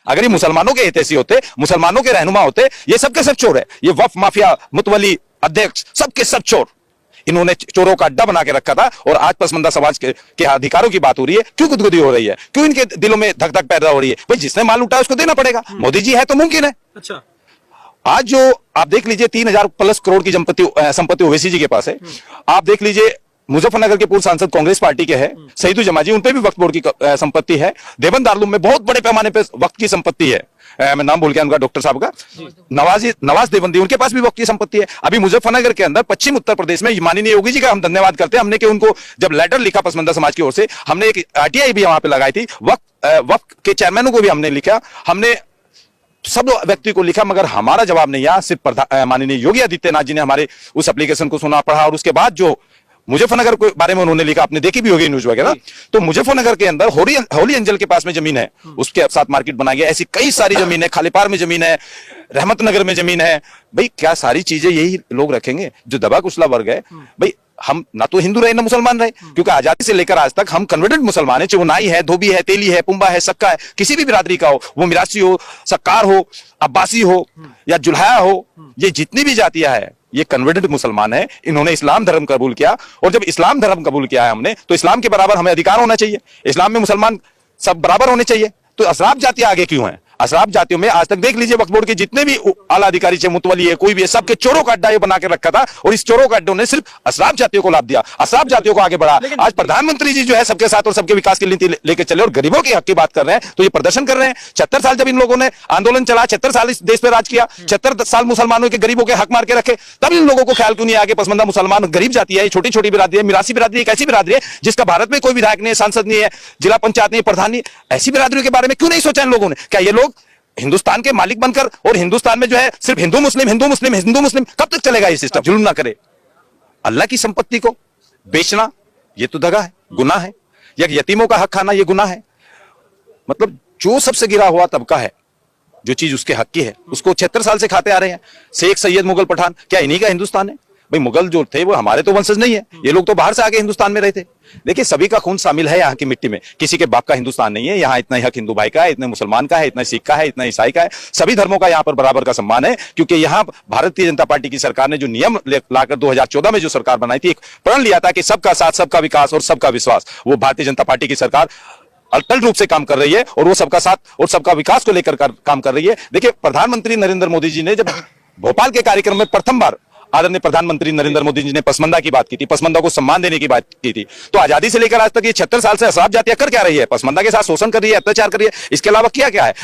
अगर ये मुसलमानों के हितैषी होते, मुसलमानों के रहनुमा होते, ये सबके सब चोर है। ये वफ माफिया, मुतवली, अध्यक्ष, सबके सब चोर। इन्होंने चोरों का अड्डा बना के रखा था और आज पसमंदा समाज के अधिकारों की बात हो रही है। क्यों गुदगुदी हो रही है? क्यों इनके दिलों में धक धक पैदा हो रही है? भाई जिसने माल उठाया उसको देना पड़ेगा। मोदी जी है तो मुमकिन है। अच्छा, आज जो आप देख लीजिए 3000 प्लस करोड़ की संपत्ति ओवैसी जी के पास है। आप देख लीजिए मुजफ्फरनगर के पूर्व सांसद कांग्रेस पार्टी के हैं सईदु जमा जी, उन पे भी वक्फ बोर्ड की संपत्ति है। देवन दारुल में बहुत बड़े पैमाने पे वक्त की संपत्ति है। मैं नाम भूल गया उनका, डॉक्टर साहब का, नवाज देवंदी, उनके पास भी वक्त की संपत्ति है। अभी मुजफ्फरनगर के अंदर पश्चिम उत्तर प्रदेश में माननीय योगी जी का हम धन्यवाद करते हैं। हमने कि उनको जब लेटर लिखा पसमंदा समाज की ओर से, हमने एक आरटीआई भी वहां पे लगाई थी। वक्त के चेयरमैनों को भी हमने लिखा, हमने सब व्यक्ति को लिखा, मगर हमारा जवाब नहीं आया। सिर्फ माननीय योगी आदित्यनाथ जी ने हमारे उस एप्लीकेशन को सुना, पढ़ा और उसके बाद जो मुजफ्फरनगर के बारे में उन्होंने लिखा, आपने देखी भी होगी न्यूज वगैरह। तो मुजफ्फरनगर के अंदर होली एंजल के पास में जमीन है, उसके साथ मार्केट बनाया गया। ऐसी कई सारी जमीन है, खालीपार में जमीन है, रहमत नगर में जमीन है। भाई क्या सारी चीजें यही लोग रखेंगे जो दबा कुचला वर्ग है? भाई हम ना तो हिंदू रहे ना मुसलमान रहे, क्योंकि आजादी से लेकर आज तक हम कन्वर्टेड मुसलमान है। चाहे वो नाई है, धोबी है, तेली है, पुंबा है, सक्का है, किसी भी बिरादरी का हो, वो मिरासी हो, सक्कार हो, अब्बासी हो या जुल्हाया हो, ये जितनी भी जातियां है, ये कन्वर्टेड मुसलमान है। इन्होंने इस्लाम धर्म कबूल किया, और जब इस्लाम धर्म कबूल किया है हमने, तो इस्लाम के बराबर हमें अधिकार होना चाहिए। इस्लाम में मुसलमान सब बराबर होने चाहिए। तो अशराफ जातियां आगे क्यों हैं? अशराफ जातियों में आज तक देख लीजिए वक्फ बोर्ड के जितने भी आला अधिकारी, चाहे मुतवली है, कोई भी है, सबके चोरों का अड्डा ये बना के रखा था, और इस चोरों का अड्डों ने सिर्फ अशराफ जातियों को लाभ दिया, अशराफ जातियों को आगे बढ़ा। आज प्रधानमंत्री जी जो है सबके साथ और सबके विकास की नीति लेकर चले और गरीबों के हक की बात कर रहे हैं, तो ये प्रदर्शन कर रहे हैं। 76 साल जब इन लोगों ने आंदोलन चला, 76 साल इस देश पे राज किया, 76 साल मुसलमानों के गरीबों के हक मार के रखे, तब इन लोगों को ख्याल क्यों नहीं आगे? पसमंदा मुसलमान गरीब जाति है, छोटी छोटी बिरादरी है, मिरासी बिरादरी एक ऐसी बिरादरी है जिसका भारत में कोई विधायक नहीं है, सांसद नहीं है, जिला पंचायत नहीं, प्रधान नहीं, ऐसी बिरादरियों के बारे में क्यों नहीं सोचा इन लोगों ने? क्या ये लोग हिंदुस्तान के मालिक बनकर और हिंदुस्तान में जो है सिर्फ हिंदू मुस्लिम हिंदू मुस्लिम हिंदू मुस्लिम, कब तक चलेगा ये सिस्टम? जुल्म ना करे। अल्लाह की संपत्ति को बेचना ये तो दगा है, गुनाह है। या यतीमों का हक खाना ये गुनाह है। मतलब जो सबसे गिरा हुआ तबका है, जो चीज उसके हक की है, उसको 76 साल से खाते आ रहे हैं। शेख सैयद मुगल पठान, क्या इन्हीं का हिंदुस्तान है? भाई मुगल जो थे वो हमारे तो वंशज नहीं है, ये लोग तो बाहर से आके हिंदुस्तान में रहे थे। देखिए सभी का खून शामिल है यहाँ की मिट्टी में, किसी के बाप का हिंदुस्तान नहीं है। यहाँ इतना ही हक हिंदू भाई का है, इतने मुसलमान का है, इतना सिख का है, इतना ईसाई का है, सभी धर्मों का यहाँ पर बराबर का सम्मान है। क्योंकि यहाँ भारतीय जनता पार्टी की सरकार ने जो नियम लाकर 2014 में जो सरकार बनाई थी, एक प्रण लिया था कि सबका साथ, सबका विकास और सबका विश्वास, वो भारतीय जनता पार्टी की सरकार अटल रूप से काम कर रही है और वो सबका साथ और सबका विकास को लेकर काम कर रही है। देखिए प्रधानमंत्री नरेंद्र मोदी जी ने जब भोपाल के कार्यक्रम में प्रथम बार आदरणीय प्रधानमंत्री नरेंद्र मोदी जी ने पसमंदा की बात की थी, पसमंदा को सम्मान देने की बात की थी, तो आजादी से लेकर आज तक ये 76 साल से अशराफ जातियां कर क्या रही है? पसमंदा के साथ शोषण कर रही है, अत्याचार कर रही है, इसके अलावा क्या क्या है?